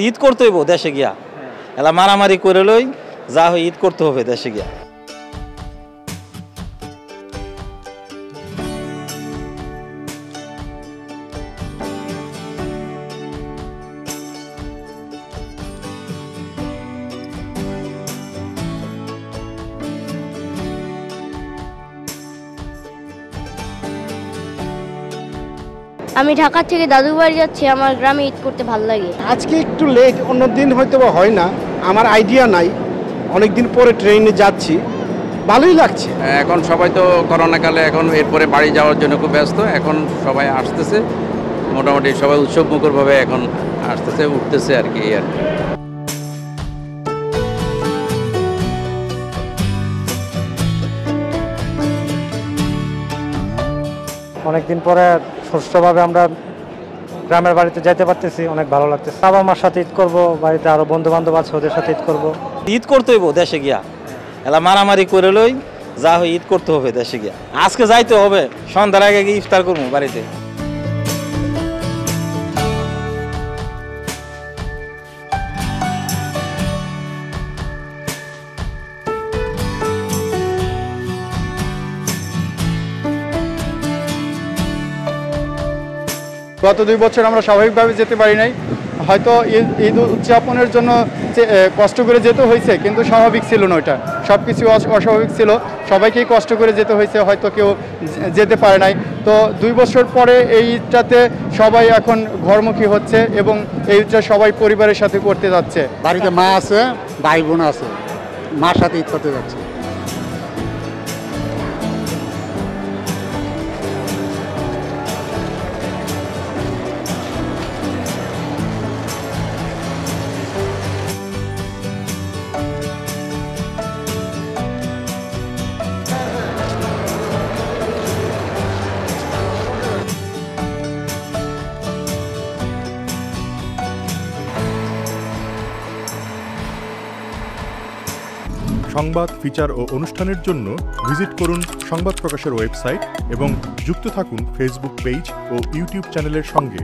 ঈদ করতে হইব দেশে গিয়া, এলা মারামারি করে লই, যা হয় ঈদ করতে হবে দেশে গিয়া। আমি ঢাকা থেকে দাদুর বাড়ি যাচ্ছি, আমার গ্রামে ঈদ করতে ভালো লাগে। আজকে একটু লেট, অন্য দিন হয়তো বা হয় না, আমার আইডিয়া নাই, অনেকদিন পরে ট্রেনে যাচ্ছি, ভালোই লাগছে। এখন সবাই তো করোনাকালে এখন এরপরে বাড়ি যাওয়ার জন্য খুব ব্যস্ত, এখন সবাই আসতেছে, মোটামুটি সবাই উৎসব মুখরভাবে এখন আসতেছে, উঠতেছে আর কি। অনেকদিন পরে সুষ্ঠুভাবে আমরা গ্রামের বাড়িতে যেতে পারতেছি, অনেক ভালো লাগতেছে। বাবা মার সাথে ঈদ করবো, বাড়িতে আরো বন্ধু বান্ধব আছে ওদের সাথে ঈদ করবো। ঈদ করতে হইব দেশে গিয়া, এলা মারামারি করে লই, যা হয় ঈদ করতে হবে দেশে গিয়া। আজকে যাইতে হবে, সন্ধ্যার আগে গিয়ে ইফতার করবো বাড়িতে। গত 2 বছর আমরা স্বাভাবিকভাবে যেতে পারি নাই, হয়তো ঈদ উদযাপনের জন্য কষ্ট করে যেতে হয়েছে, কিন্তু স্বাভাবিক ছিল না, ওইটা সব কিছু অস্বাভাবিক ছিল, সবাইকেই কষ্ট করে যেতে হয়েছে, হয়তো কেউ যেতে পারে নাই। তো 2 বছর পরে এই ঈদটাতে সবাই এখন ঘরমুখী হচ্ছে এবং এই ঈদটা সবাই পরিবারের সাথে করতে যাচ্ছে। বাড়িতে মা আছে, ভাই বোন আছে, মার সাথে ঈদ করতে যাচ্ছে। সংবাদ, ফিচার ও অনুষ্ঠানের জন্য ভিজিট করুন সংবাদ প্রকাশের ওয়েবসাইট এবং যুক্ত থাকুন ফেসবুক পেজ ও ইউটিউব চ্যানেলের সঙ্গে।